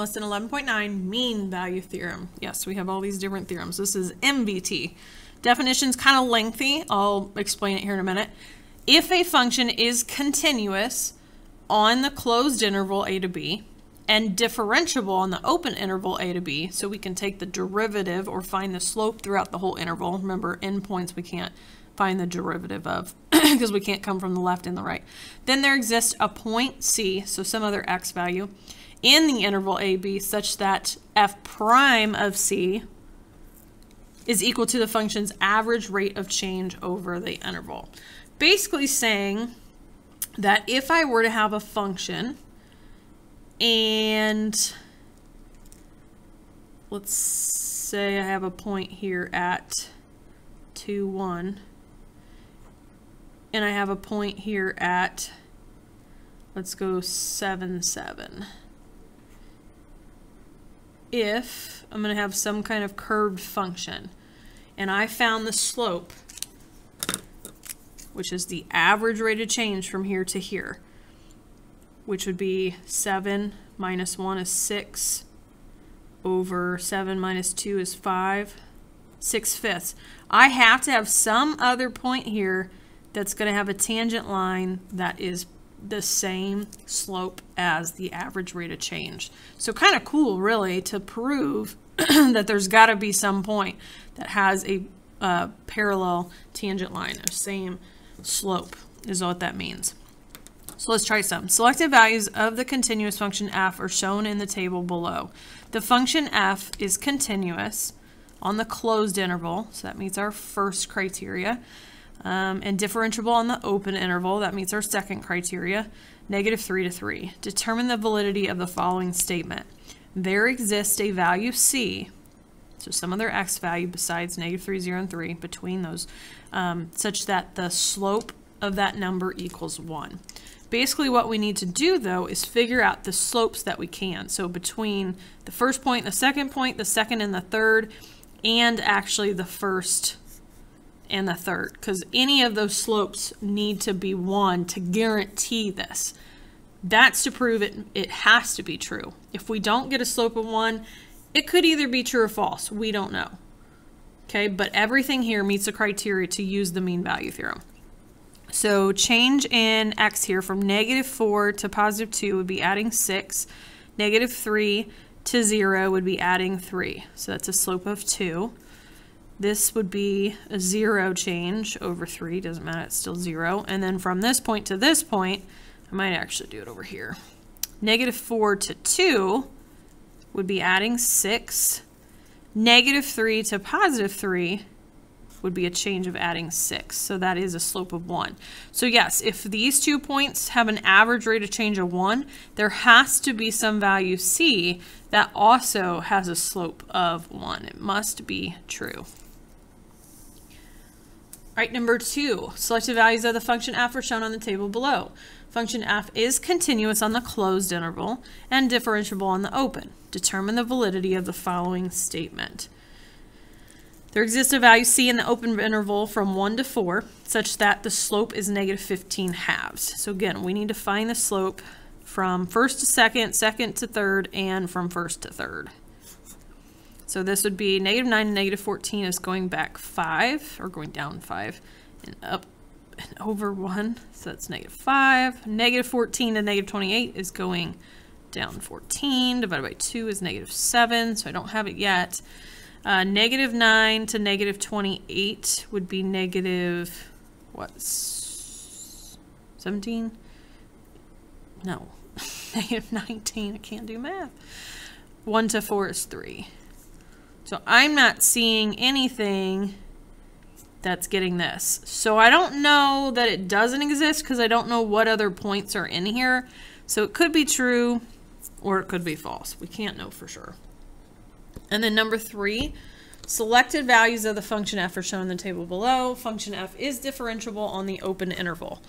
less than 11.9, mean value theorem. Yes, we have all these different theorems. This is MVT. Definition's kind of lengthy. I'll explain it here in a minute. If a function is continuous on the closed interval a to b and differentiable on the open interval a to b, so we can take the derivative or find the slope throughout the whole interval. Remember, endpoints we can't find the derivative of because we can't come from the left and the right. Then there exists a point c, so some other x value, in the interval ab such that f prime of c is equal to the function's average rate of change over the interval. Basically saying that if I were to have a function and let's say I have a point here at 2, 1, and I have a point here at, let's go 7, 7. If I'm going to have some kind of curved function and I found the slope, which is the average rate of change from here to here, which would be 7 minus 1 is 6 over 7 minus 2 is 5, 6/5. I have to have some other point here that's going to have a tangent line that is the same slope as the average rate of change. So kind of cool, really, to prove that there's got to be some point that has a parallel tangent line, a same slope is what that means. So let's try some. Selected values of the continuous function f are shown in the table below. The function f is continuous on the closed interval, so that meets our first criteria, and differentiable on the open interval, that meets our second criteria, -3 to 3. Determine the validity of the following statement. There exists a value c, so some other x value besides -3, 0, and 3 between those, such that the slope of that number equals 1. Basically what we need to do though is figure out the slopes that we can. So between the first point and the second and the third, and actually the first and the third, because any of those slopes need to be 1 to guarantee this. That's to prove it has to be true. If we don't get a slope of 1, it could either be true or false. We don't know. Okay, but everything here meets the criteria to use the mean value theorem. So change in x here from -4 to +2 would be adding 6. -3 to 0 would be adding 3. So that's a slope of 2. This would be a 0 change over 3. Doesn't matter, it's still 0. And then from this point to this point, I might actually do it over here. -4 to 2 would be adding 6. -3 to +3 would be a change of adding 6. So that is a slope of 1. So yes, if these 2 points have an average rate of change of 1, there has to be some value c that also has a slope of 1. It must be true. All right, number 2, selected values of the function f are shown on the table below. Function f is continuous on the closed interval and differentiable on the open. Determine the validity of the following statement. There exists a value c in the open interval from 1 to 4, such that the slope is -15 halves. So again, we need to find the slope from first to second, second to third, and from first to third. So this would be -9 to -14 is going back 5, or going down 5, and up and over 1, so that's -5. -14 to -28 is going down 14, divided by 2 is -7, so I don't have it yet. -9 to -28 would be what, 17? No, -19, I can't do math. 1 to 4 is 3. So I'm not seeing anything that's getting this. So I don't know that it doesn't exist because I don't know what other points are in here. So it could be true or it could be false. We can't know for sure. And then number 3, selected values of the function f are shown in the table below. Function f is differentiable on the open interval.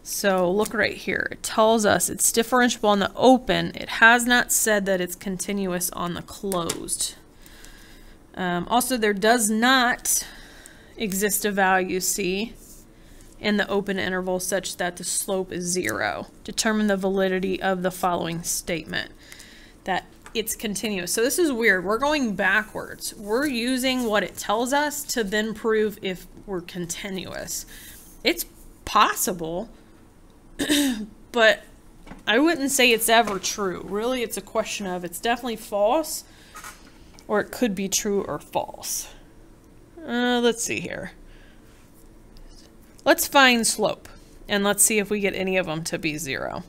So look right here. It tells us it's differentiable on the open. It has not said that it's continuous on the closed. Also, there does not exist a value c in the open interval such that the slope is 0. Determine the validity of the following statement. That it's continuous. So this is weird. We're going backwards. We're using what it tells us to then prove if we're continuous. It's possible, but I wouldn't say it's ever true. Really, it's a question of it's definitely false, or it could be true or false. Let's see here. Let's find slope, and let's see if we get any of them to be 0.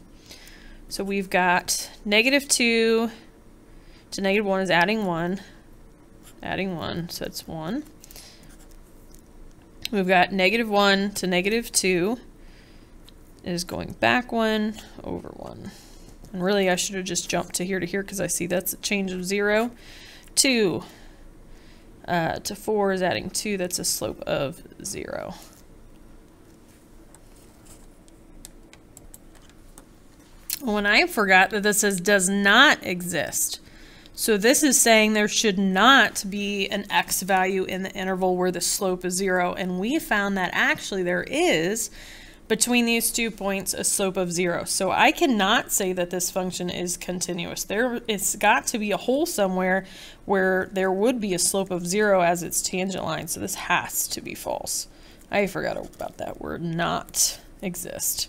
So we've got -2 to -1 is adding 1. Adding 1, so it's 1. We've got -1 to -2 is going back 1 over 1. And really I should have just jumped to here because I see that's a change of 0. 2 to 4 is adding 2. That's a slope of 0. When I forgot that this says does not exist. So this is saying there should not be an x value in the interval where the slope is 0. And we found that actually there is, between these 2 points, a slope of 0. So I cannot say that this function is continuous. It's got to be a hole somewhere where there would be a slope of 0 as its tangent line. So this has to be false. I forgot about that word, not exist.